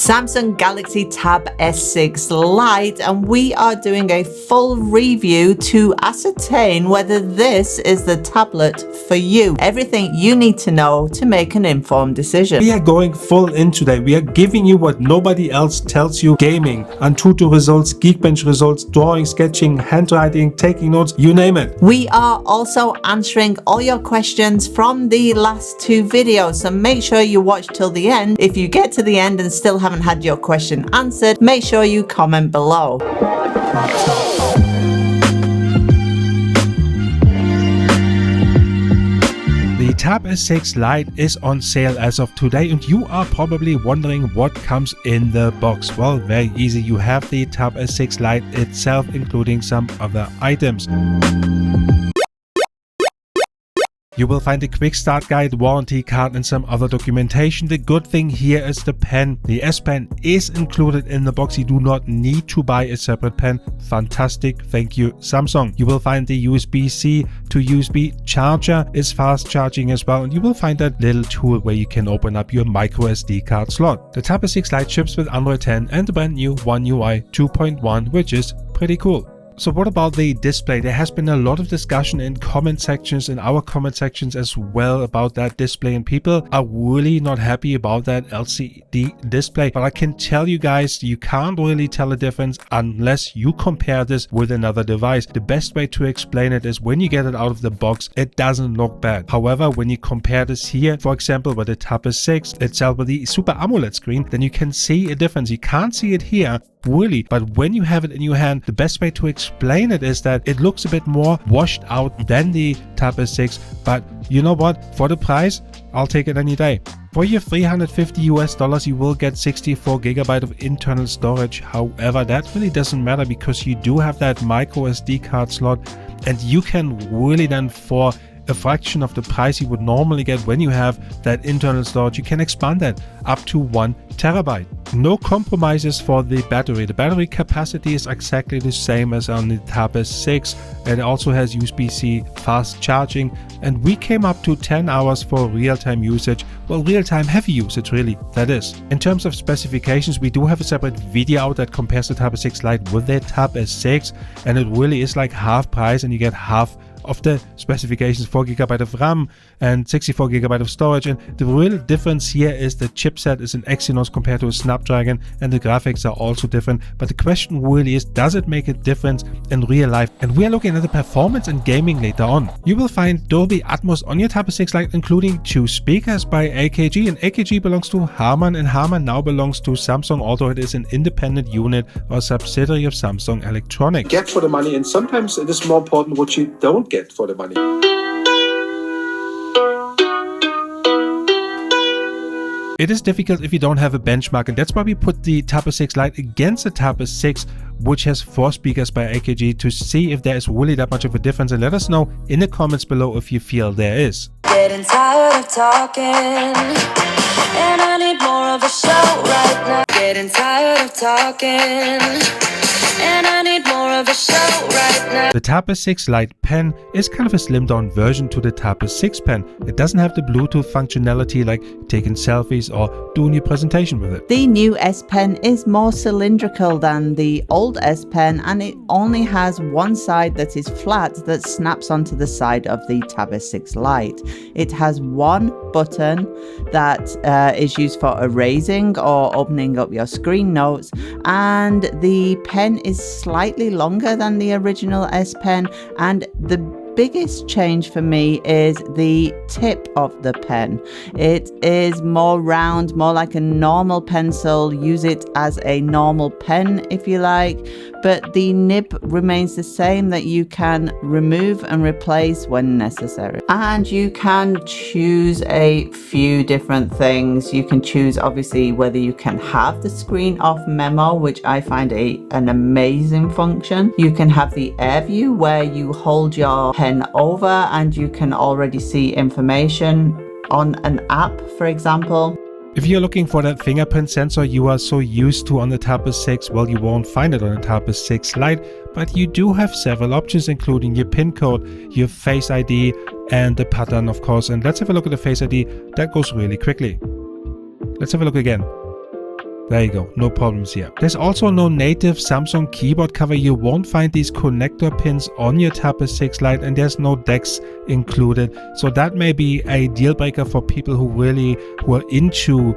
Samsung Galaxy Tab S6 LITE, and we are doing a full review to ascertain whether this is the tablet for you. Everything you need to know to make an informed decision. We are going full in today. We are giving you what nobody else tells you. Gaming, Antutu results, Geekbench results, drawing, sketching, handwriting, taking notes, you name it. We are also answering all your questions from the last two videos, so make sure you watch till the end. If you get to the end and still haven't had your question answered, make sure you comment below. The Tab S6 LITE is on sale as of today, and you are probably wondering what comes in the box. Well, very easy. You have the Tab S6 LITE itself, including some other items. You will find a quick start guide, warranty card and some other documentation. The good thing here is the pen. The S Pen is included in the box. You do not need to buy a separate pen. Fantastic. Thank you, Samsung. You will find the USB-C to USB charger is fast charging as well. And you will find that little tool where you can open up your micro SD card slot. The Tab S6 LITE ships with Android 10 and the brand new One UI 2.1, which is pretty cool. So what about the display? There has been a lot of discussion in comment sections, in our comment sections as well, about that display, and people are really not happy about that LCD display. But I can tell you guys, you can't really tell a difference unless you compare this with another device. The best way to explain it is when you get it out of the box, it doesn't look bad. However, when you compare this here, for example, with the Tab S6 itself with the Super AMOLED screen, then you can see a difference. You can't see it here, really, but when you have it in your hand, the best way to explain it is that it looks a bit more washed out than the Tab S6. But you know what, for the price, I'll take it any day. For your $350 US, you will get 64 GB of internal storage. However, that really doesn't matter because you do have that micro SD card slot, and you can really then, for a fraction of the price you would normally get when you have that internal storage, you can expand that up to 1 TB. No compromises for the battery. The battery capacity is exactly the same as on the Tab S6, and it also has USB-C fast charging, and we came up to 10 hours for real-time usage. Well, real-time heavy usage, really, that is. In terms of specifications, we do have a separate video out that compares the Tab S6 LITE with the Tab S6, and it really is like half price, and you get half of the specifications, 4 GB of RAM and 64 GB of storage. And the real difference here is the chipset is an Exynos compared to a Snapdragon, and the graphics are also different. But the question really is, does it make a difference in real life? And we are looking at the performance and gaming later on. You will find Dolby Atmos on your Tab S6 LITE, including 2 speakers by AKG, and AKG belongs to Harman, and Harman now belongs to Samsung, although it is an independent unit or subsidiary of Samsung Electronics. Get for the money, and sometimes it is more important what you don't get for the money. It is difficult if you don't have a benchmark, and that's why we put the Tab S6 LITE against the Tab S6, which has 4 speakers by AKG, to see if there is really that much of a difference, and let us know in the comments below if you feel there is. Getting tired of talking, and I need more of a show right now. Getting tired of talking, and I need more of a show right now. The Tab S6 LITE pen is kind of a slimmed down version to the Tab S6 pen. It doesn't have the Bluetooth functionality like taking selfies or doing your presentation with it. The new S Pen is more cylindrical than the old S Pen, and it only has one side that is flat that snaps onto the side of the Tab S6 LITE. It has one button that is used for erasing or opening up your screen notes, and the pen is slightly longer than the original S Pen, and the biggest change for me is the tip of the pen. It is more round, more like a normal pencil. Use it as a normal pen if you like, but the nib remains the same, that you can remove and replace when necessary. And you can choose a few different things. You can choose obviously whether you can have the screen off memo, which I find an amazing function. You can have the air view where you hold your pen over and you can already see information on an app, for example. If you're looking for that fingerprint sensor you are so used to on the Tab S6, well, you won't find it on the Tab S6 LITE, but you do have several options, including your PIN code, your Face ID, and the pattern, of course. And let's have a look at the Face ID. That goes really quickly. Let's have a look again. There you go, no problems here. There's also no native Samsung keyboard cover. You won't find these connector pins on your Tab S6 Lite, and there's no DeX included. So that may be a deal breaker for people who are into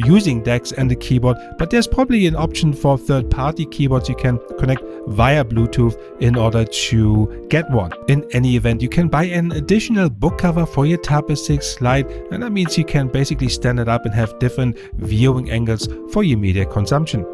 using DeX and the keyboard. But there's probably an option for third-party keyboards you can connect via Bluetooth in order to get one. In any event, you can buy an additional book cover for your Tab S6 Lite, and that means you can basically stand it up and have different viewing angles for your media consumption.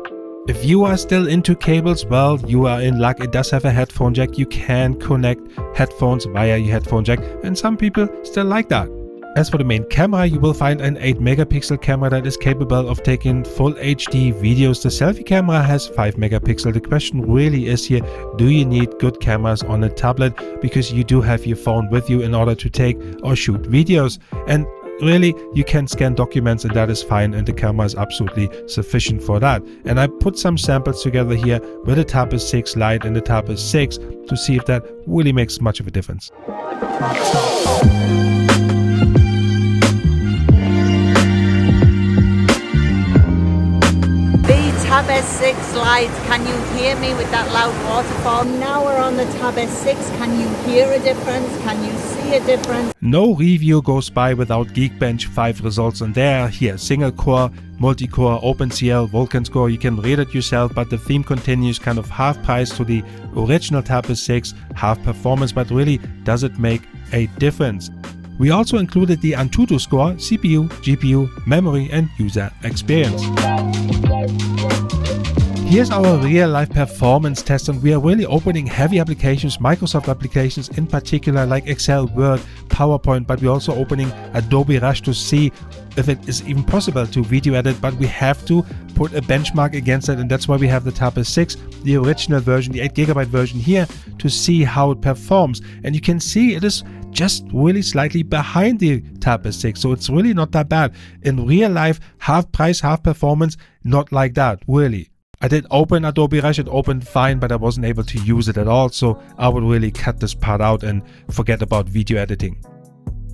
If you are still into cables, well, you are in luck. It does have a headphone jack. You can connect headphones via your headphone jack, and some people still like that. As for the main camera, you will find an 8 megapixel camera that is capable of taking full HD videos. The selfie camera has 5 megapixel. The question really is here, do you need good cameras on a tablet? Because you do have your phone with you in order to take or shoot videos. And really, you can scan documents and that is fine, and the camera is absolutely sufficient for that. And I put some samples together here with the Tab S6 Lite and the Tab S6 to see if that really makes much of a difference. Tab S6 Lite, can you hear me with that loud waterfall? Now we're on the Tab S6, can you hear a difference? Can you see a difference? No review goes by without Geekbench 5 results on there. Here, single core, multi-core, OpenCL, Vulkan score, you can read it yourself, but the theme continues kind of half price to the original Tab S6, half performance, but really does it make a difference? We also included the Antutu score, CPU, GPU, memory and user experience. Here's our real-life performance test, and we are really opening heavy applications, Microsoft applications in particular, like Excel, Word, PowerPoint, but we're also opening Adobe Rush to see if it is even possible to video edit, but we have to put a benchmark against it, and that's why we have the Tab S6, the original version, the 8GB version here, to see how it performs. And you can see it is just really slightly behind the Tab S6, so it's really not that bad. In real life, half price, half performance, not like that, really. I did open Adobe Rush, it opened fine, but I wasn't able to use it at all, so I would really cut this part out and forget about video editing.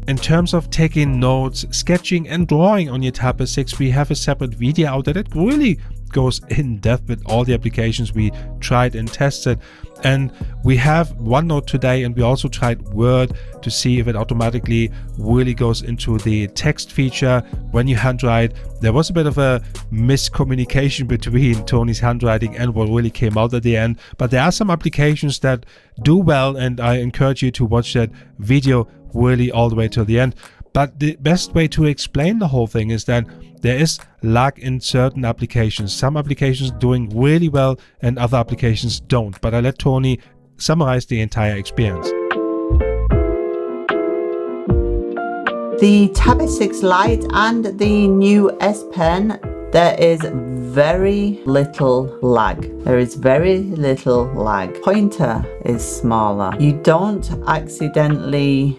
In terms of taking notes, sketching and drawing on your Tab S6, we have a separate video out there that really goes in depth with all the applications we tried and tested. And we have OneNote today, and we also tried Word to see if it automatically really goes into the text feature when you handwrite. There was a bit of a miscommunication between Tony's handwriting and what really came out at the end, but there are some applications that do well, and I encourage you to watch that video really all the way till the end. But the best way to explain the whole thing is that there is lag in certain applications. Some applications doing really well and other applications don't. But I let Tony summarize the entire experience. The Tab S6 Lite and the new S Pen, there is very little lag. There is very little lag. Pointer is smaller. You don't accidentally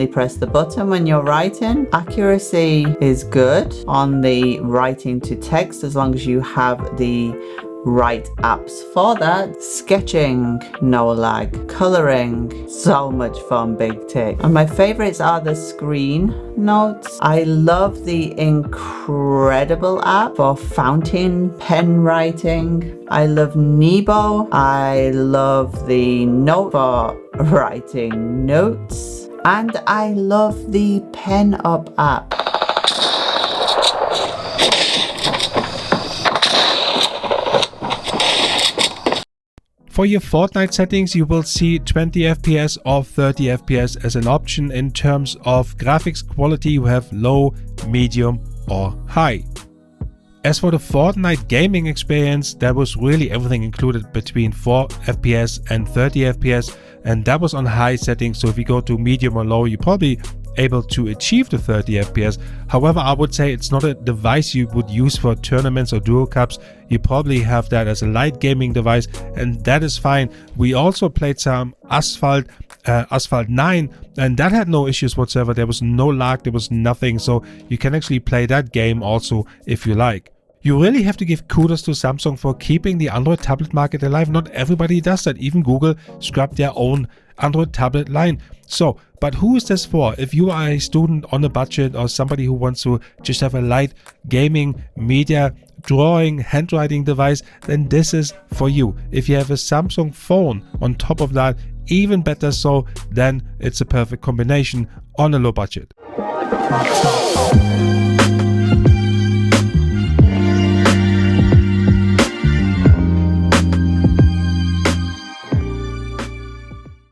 press the button when you're writing. Accuracy is good on the writing to text as long as you have the right apps for that. Sketching, no lag. Coloring, so much fun, big tick. And my favorites are the screen notes. I love the incredible app for fountain pen writing. I love Nebo. I love the note for writing notes. And I love the Pen Up app. For your Fortnite settings, you will see 20 FPS or 30 FPS as an option. In terms of graphics quality, you have low, medium or high. As for the Fortnite gaming experience, there was really everything included between 4 FPS and 30 FPS, and that was on high settings. So if you go to medium or low, you're probably able to achieve the 30 FPS. However, I would say it's not a device you would use for tournaments or duo cups. You probably have that as a light gaming device, and that is fine. We also played some Asphalt 9, and that had no issues whatsoever. There was no lag, there was nothing, so you can actually play that game also if you like. You really have to give kudos to Samsung for keeping the Android tablet market alive. Not everybody does that. Even Google scrapped their own Android tablet line. So, but who is this for? If you are a student on a budget or somebody who wants to just have a light gaming, media, drawing, handwriting device, then this is for you. If you have a Samsung phone on top of that, even better so, then it's a perfect combination on a low budget.